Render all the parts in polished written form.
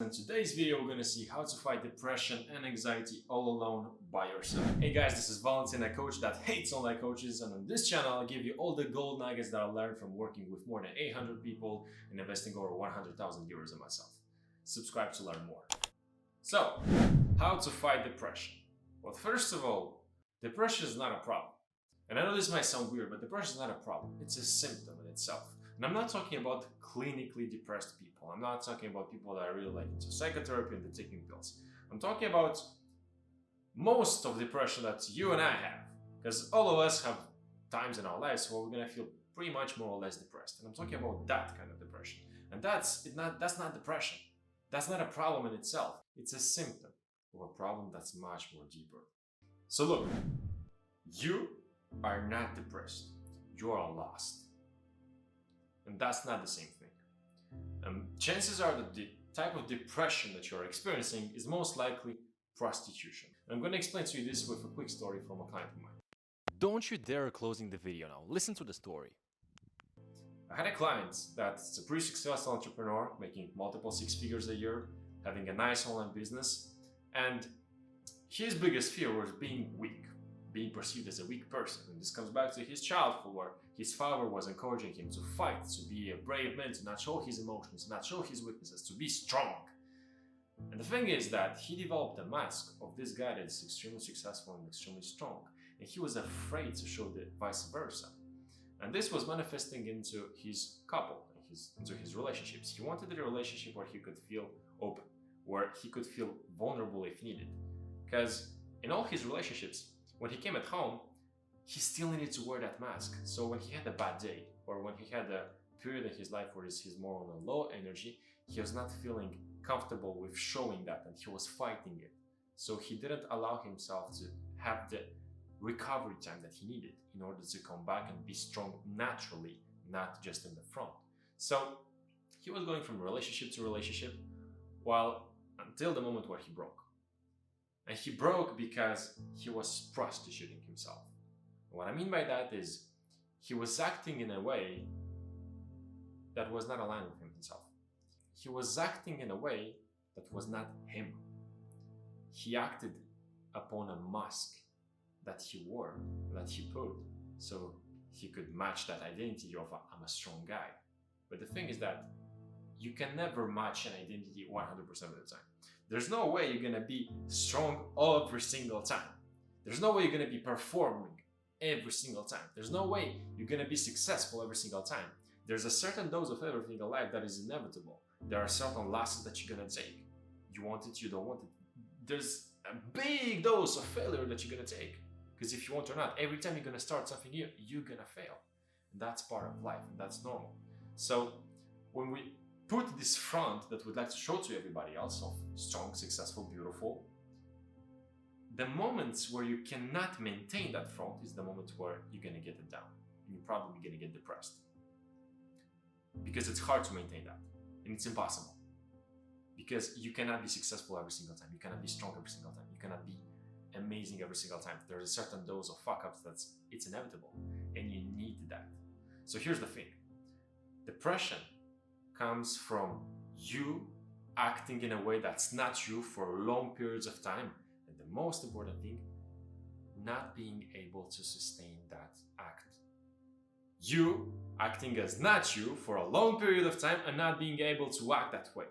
In today's video, we're going to see how to fight depression and anxiety all alone by yourself. Hey guys, this is Valentin, a coach that hates online coaches, and on this channel I'll give you all the gold nuggets that I learned from working with more than 800 people and investing over 100,000 euros in myself. Subscribe to learn more. So, how to fight depression? Well, first of all, depression is not a problem. And I know this might sound weird, but depression is not a problem. It's a symptom in itself. And I'm not talking about clinically depressed people. I'm not talking about people that are really like into psychotherapy and they're taking pills. I'm talking about most of depression that you and I have. Because all of us have times in our lives where we're going to feel pretty much more or less depressed. And I'm talking about that kind of depression. And that's not depression. That's not a problem in itself. It's a symptom of a problem that's much more deeper. So look, you are not depressed. You are lost. And that's not the same thing. Chances are that the type of depression that you're experiencing is most likely prostitution. And I'm going to explain to you this with a quick story from a client of mine. Don't you dare closing the video now. Listen to the story. I had a client that's a pretty successful entrepreneur, making multiple six figures a year, having a nice online business, and his biggest fear was being weak, being perceived as a weak person. And this comes back to his childhood, where his father was encouraging him to fight, to be a brave man, to not show his emotions, not show his weaknesses, to be strong. And the thing is that he developed a mask of this guy that's extremely successful and extremely strong, and he was afraid to show the vice versa. And this was manifesting into his couple, into his relationships. He wanted a relationship where he could feel open, where he could feel vulnerable if needed. Because in all his relationships, when he came at home, he still needed to wear that mask. So when he had a bad day, or when he had a period in his life where he's more on a low energy, he was not feeling comfortable with showing that, and he was fighting it. So he didn't allow himself to have the recovery time that he needed in order to come back and be strong naturally, not just in the front. So he was going from relationship to relationship, until the moment where he broke. And he broke because he was prostituting himself. What I mean by that is he was acting in a way that was not aligned with himself. He was acting in a way that was not him. He acted upon a mask that he wore, that he put, so he could match that identity of I'm a strong guy. But the thing is that you can never match an identity 100% of the time. There's no way you're gonna be strong every single time. There's no way you're gonna be performing every single time. There's no way you're gonna be successful every single time. There's a certain dose of everything in life that is inevitable. There are certain losses that you're gonna take. You want it, you don't want it. There's a big dose of failure that you're gonna take. Because if you want or not, every time you're gonna start something new, you're gonna fail. And that's part of life, and that's normal. So when we put this front that we'd like to show to everybody else of strong, successful, beautiful, the moments where you cannot maintain that front is the moment where you're gonna get it down, and you're probably gonna get depressed. Because it's hard to maintain that, and it's impossible. Because you cannot be successful every single time, you cannot be strong every single time, you cannot be amazing every single time. There's a certain dose of fuck-ups it's inevitable, and you need that. So here's the thing. Depression comes from you acting in a way that's not you for long periods of time, and the most important thing, not being able to sustain that act. You acting as not you for a long period of time and not being able to act that way.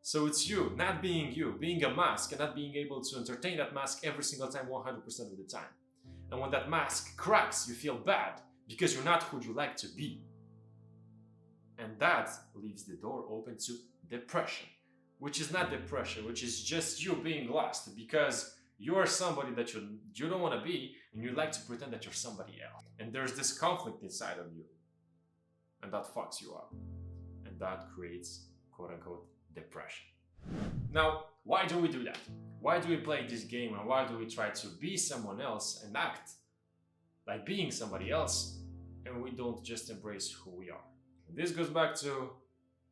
So it's you, not being you, being a mask and not being able to entertain that mask every single time, 100% of the time. And when that mask cracks, you feel bad because you're not who you like to be. And that leaves the door open to depression, which is not depression, which is just you being lost because you're somebody that you don't want to be, and you like to pretend that you're somebody else. And there's this conflict inside of you, and that fucks you up. And that creates, quote unquote, depression. Now, why do we do that? Why do we play this game, and why do we try to be someone else and act like being somebody else, and we don't just embrace who we are? And this goes back to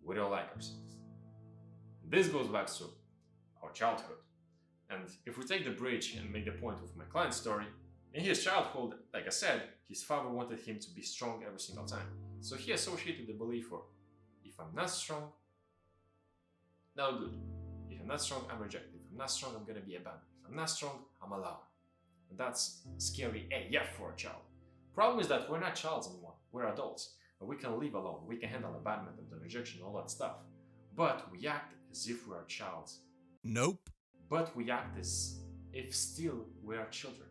we don't like ourselves. This goes back to our childhood. And if we take the bridge and make the point of my client's story, in his childhood, like I said, his father wanted him to be strong every single time. So he associated the belief of, if I'm not strong, no good. not strong, I'm rejected. If I'm not strong, I'm gonna be abandoned. If I'm not strong, I'm alone. And that's scary AF for a child. Problem is that we're not childs anymore. We're adults. And we can live alone. We can handle abandonment and the rejection, all that stuff. But we act as if we are childs. Nope. But we act as if still we are children.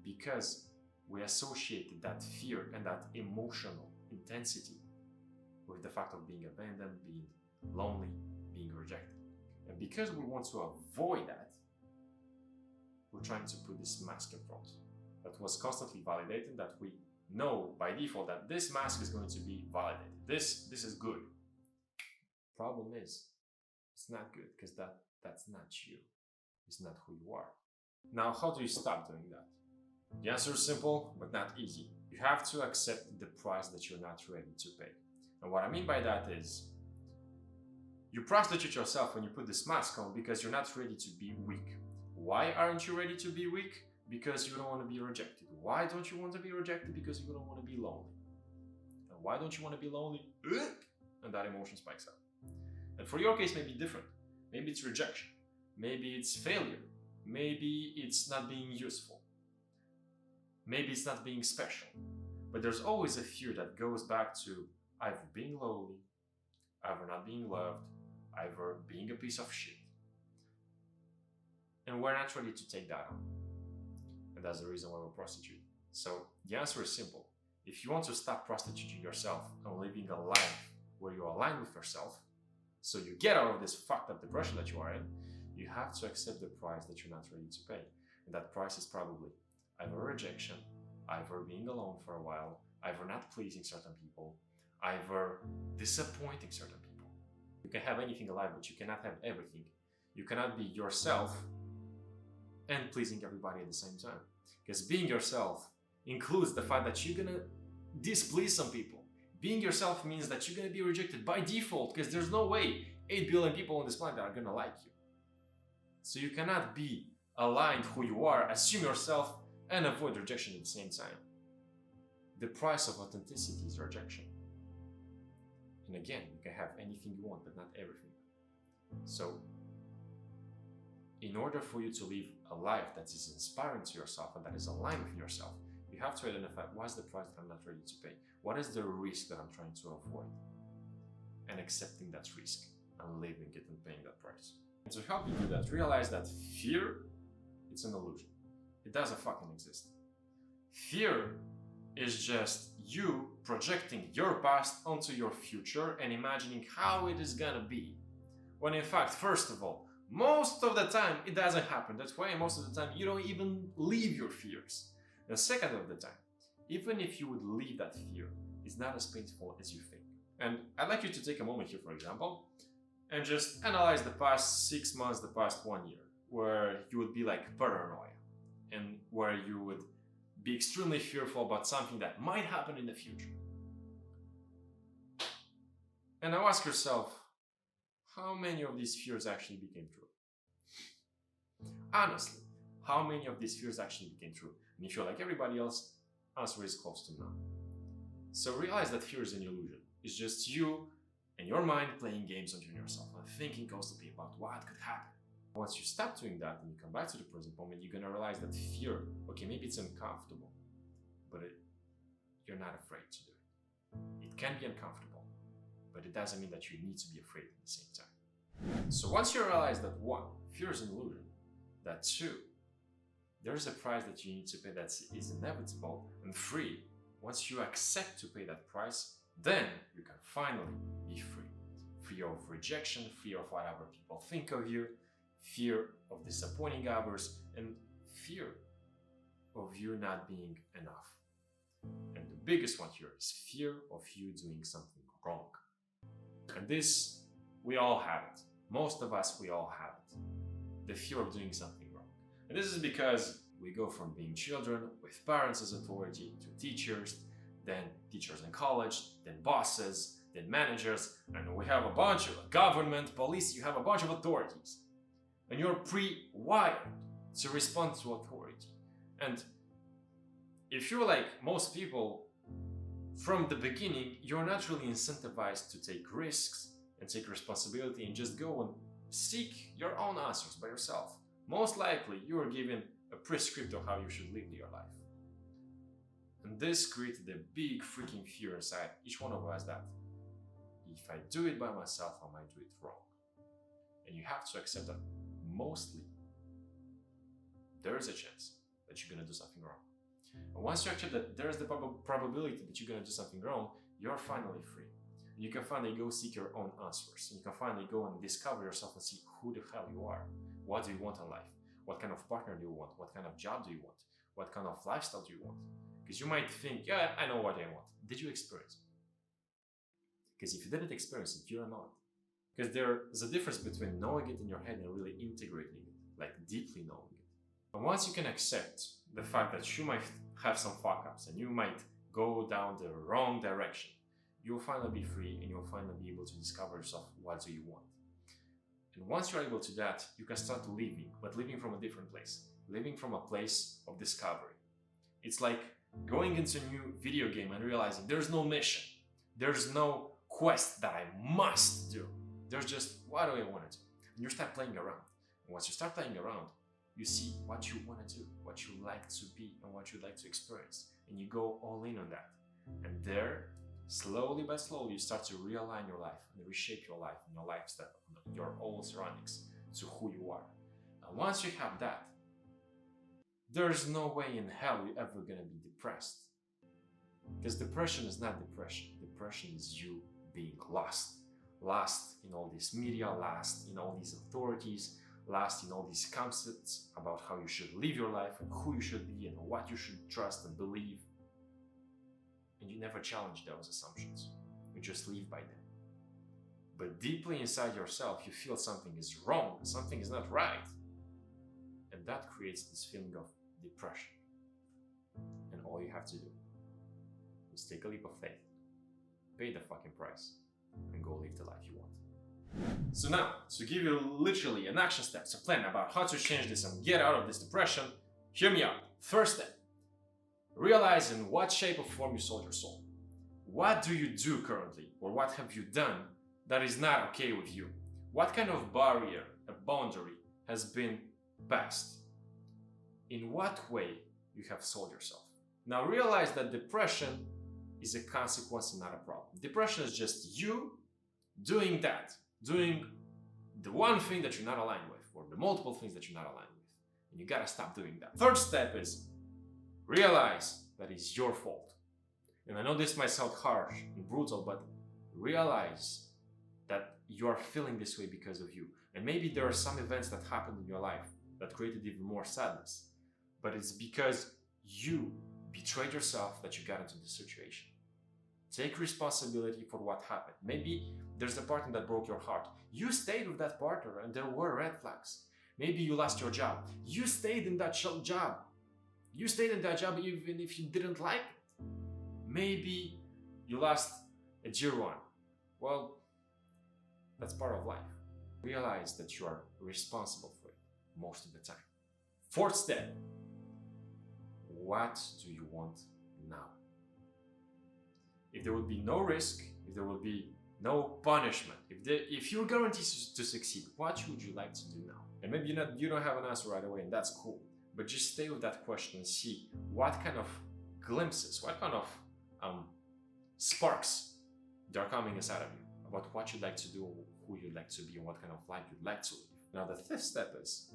Because we associated that fear and that emotional intensity with the fact of being abandoned, being lonely, being rejected. And because we want to avoid that, we're trying to put this mask in front that was constantly validating, that we know by default that this mask is going to be validated. This is good. Problem is, it's not good because that's not you. It's not who you are. Now, how do you stop doing that? The answer is simple, but not easy. You have to accept the price that you're not ready to pay. And what I mean by that is, you prostitute yourself when you put this mask on because you're not ready to be weak. Why aren't you ready to be weak? Because you don't want to be rejected. Why don't you want to be rejected? Because you don't want to be lonely. And why don't you want to be lonely? And that emotion spikes up. And for your case, maybe different. Maybe it's rejection. Maybe it's failure. Maybe it's not being useful. Maybe it's not being special. But there's always a fear that goes back to either being lonely, either not being loved, either being a piece of shit. And we're not ready to take that on. And that's the reason why we're prostitute. So the answer is simple. If you want to stop prostituting yourself and living a life where you align with yourself, so you get out of this fucked up depression that you are in, you have to accept the price that you're not ready to pay. And that price is probably either rejection, either being alone for a while, either not pleasing certain people, either disappointing certain people. You can have anything alive, but you cannot have everything. You cannot be yourself and pleasing everybody at the same time. Because being yourself includes the fact that you're gonna displease some people. Being yourself means that you're gonna be rejected by default, because there's no way 8 billion people on this planet are gonna like you. So you cannot be aligned who you are, assume yourself, and avoid rejection at the same time. The price of authenticity is rejection. And again, you can have anything you want, but not everything. So, in order for you to live a life that is inspiring to yourself and that is aligned with yourself, you have to identify what's the price that I'm not ready to pay. What is the risk that I'm trying to avoid? And accepting that risk and living it and paying that price. And to help you do that, realize that fear, it's an illusion. It doesn't fucking exist. Fear is just you projecting your past onto your future and imagining how it is gonna be. When in fact, first of all, most of the time it doesn't happen. That's why most of the time you don't even leave your fears. And second of the time, even if you would leave that fear, it's not as painful as you think. And I'd like you to take a moment here, for example, and just analyze the past 6 months, the past 1 year, where you would be like paranoia and where you would be extremely fearful about something that might happen in the future. And now ask yourself, how many of these fears actually became true? Honestly, how many of these fears actually became true? And if you're like everybody else, answer is close to none. So realize that fear is an illusion. It's just you and your mind playing games on yourself and thinking constantly about what could happen. Once you stop doing that and you come back to the present moment, you're gonna realize that fear, okay, maybe it's uncomfortable, but you're not afraid to do it. It can be uncomfortable, but it doesn't mean that you need to be afraid at the same time. So once you realize that 1, fear is an illusion, that 2, there's a price that you need to pay that is inevitable, and 3, once you accept to pay that price, then you can finally be free. Free of rejection, free of whatever people think of you, fear of disappointing others, and fear of you not being enough. And the biggest one here is fear of you doing something wrong. And this, we all have it. Most of us, we all have it. The fear of doing something wrong. And this is because we go from being children with parents as authority to teachers, then teachers in college, then bosses, then managers, and we have a bunch of government, police, you have a bunch of authorities. And you're pre-wired to respond to authority. And if you're like most people, from the beginning, you're not really incentivized to take risks, and take responsibility and just go and seek your own answers by yourself. Most likely, you are given a prescript of how you should live your life. And this created a big freaking fear inside each one of us that if I do it by myself, I might do it wrong. And you have to accept that mostly there is a chance that you're going to do something wrong. And once you accept that there is the probability that you're going to do something wrong, you're finally free. You can finally go seek your own answers. You can finally go and discover yourself and see who the hell you are. What do you want in life? What kind of partner do you want? What kind of job do you want? What kind of lifestyle do you want? Because you might think, yeah, I know what I want. Did you experience it? Because if you didn't experience it, you're not. Because there's a difference between knowing it in your head and really integrating it, like deeply knowing it. And once you can accept the fact that you might have some fuck-ups and you might go down the wrong direction, you'll finally be free and you'll finally be able to discover yourself, what do you want. And once you're able to that, you can start living, but living from a different place, living from a place of discovery. It's like going into a new video game and realizing there's no mission, there's no quest that I must do. There's just, what do I want to do? And you start playing around. And once you start playing around, you see what you want to do, what you like to be, and what you like to experience. And you go all in on that. And there, slowly by slowly, you start to realign your life and reshape your life and your lifestyle, your old surroundings to who you are. And once you have that, there's no way in hell you're ever gonna be depressed. Because depression is not depression. Depression is you being lost. Lost in all this media, lost in all these authorities, lost in all these concepts about how you should live your life and who you should be and what you should trust and believe. And you never challenge those assumptions. You just live by them. But deeply inside yourself, you feel something is wrong, something is not right. And that creates this feeling of depression. And all you have to do is take a leap of faith, pay the fucking price, and go live the life you want. So now, to give you literally an action steps, a plan about how to change this and get out of this depression, hear me out. First step, realize in what shape or form you sold your soul. What do you do currently, or what have you done that is not okay with you? What kind of barrier, a boundary, has been passed? In what way you have sold yourself? Now realize that depression is a consequence and not a problem. Depression is just you doing that, doing the one thing that you're not aligned with, or the multiple things that you're not aligned with. And you gotta stop doing that. Third step is realize that it's your fault. And I know this might sound harsh and brutal, but realize that you are feeling this way because of you. And maybe there are some events that happened in your life that created even more sadness. But it's because you betrayed yourself that you got into this situation. Take responsibility for what happened. Maybe there's a partner that broke your heart. You stayed with that partner and there were red flags. Maybe you lost your job. You stayed in that job. You stayed in that job even if you didn't like it. Maybe you lost a dear one. Well, that's part of life. Realize that you are responsible for it most of the time. Fourth step. What do you want now? If there would be no risk, if there would be no punishment, if you're guaranteed to succeed, what would you like to do now? And maybe you don't have an answer right away, and that's cool. But just stay with that question and see what kind of glimpses, what kind of sparks they are coming inside of you about what you'd like to do, who you'd like to be, and what kind of life you'd like to live. Now the fifth step is,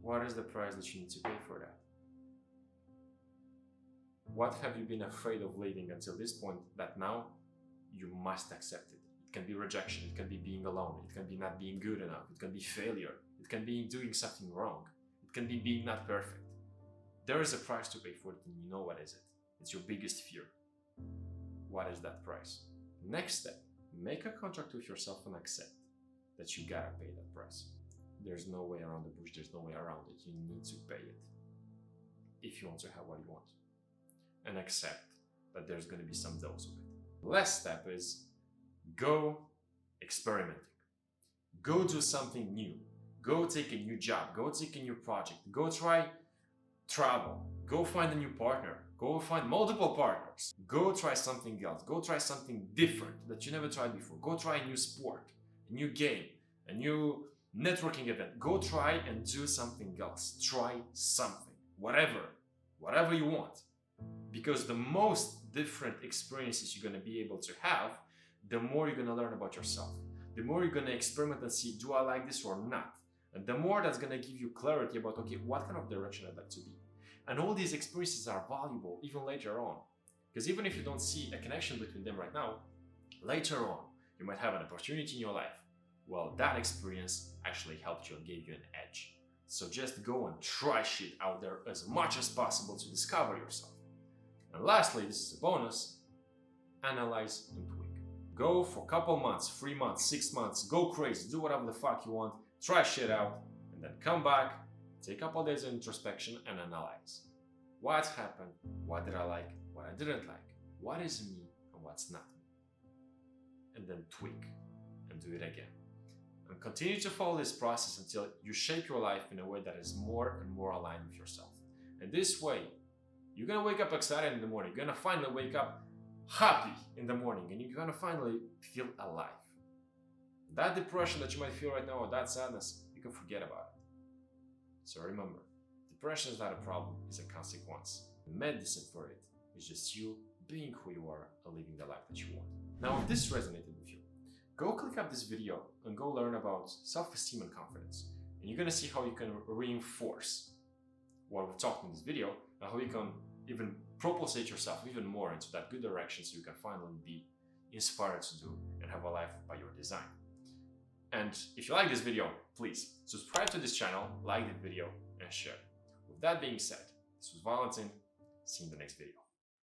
what is the price that you need to pay for that? What have you been afraid of leaving until this point that now you must accept it? It can be rejection, it can be being alone, it can be not being good enough, it can be failure, it can be doing something wrong, it can be being not perfect. There is a price to pay for it, and you know what is it. It's your biggest fear. What is that price? Next step, make a contract with yourself and accept that you gotta pay that price. There's no way around the bush, there's no way around it. You need to pay it if you want to have what you want. And accept that there's going to be some dose of it. Last step is go experimenting. Go do something new. Go take a new job. Go take a new project. Go try travel. Go find a new partner. Go find multiple partners. Go try something else. Go try something different that you never tried before. Go try a new sport, a new game, a new networking event. Go try and do something else. Try something. Whatever you want. Because the most different experiences you're going to be able to have, the more you're going to learn about yourself. The more you're going to experiment and see, do I like this or not? And the more that's going to give you clarity about, okay, what kind of direction I'd like to be. And all these experiences are valuable even later on. Because even if you don't see a connection between them right now, later on, you might have an opportunity in your life. Well, that experience actually helped you and gave you an edge. So just go and try shit out there as much as possible to discover yourself. And lastly, this is a bonus, analyze and tweak. Go for a couple months, 3 months, 6 months, go crazy, do whatever the fuck you want, try shit out, and then come back, take a couple days of introspection and analyze. What happened? What did I like? What I didn't like? What is me and what's not me? And then tweak and do it again. And continue to follow this process until you shape your life in a way that is more and more aligned with yourself. And this way, you're gonna wake up excited in the morning. You're gonna finally wake up happy in the morning, and you're gonna finally feel alive. That depression that you might feel right now, or that sadness, you can forget about it. So remember, depression is not a problem, it's a consequence. The medicine for it is just you being who you are and living the life that you want. Now, if this resonated with you, go click up this video and go learn about self-esteem and confidence. And you're gonna see how you can reinforce what we've talked in this video, and how you can even propulsate yourself even more into that good direction so you can finally be inspired to do and have a life by your design. And if you like this video, please subscribe to this channel, like the video, and share. With that being said, this was Valentin. See you in the next video.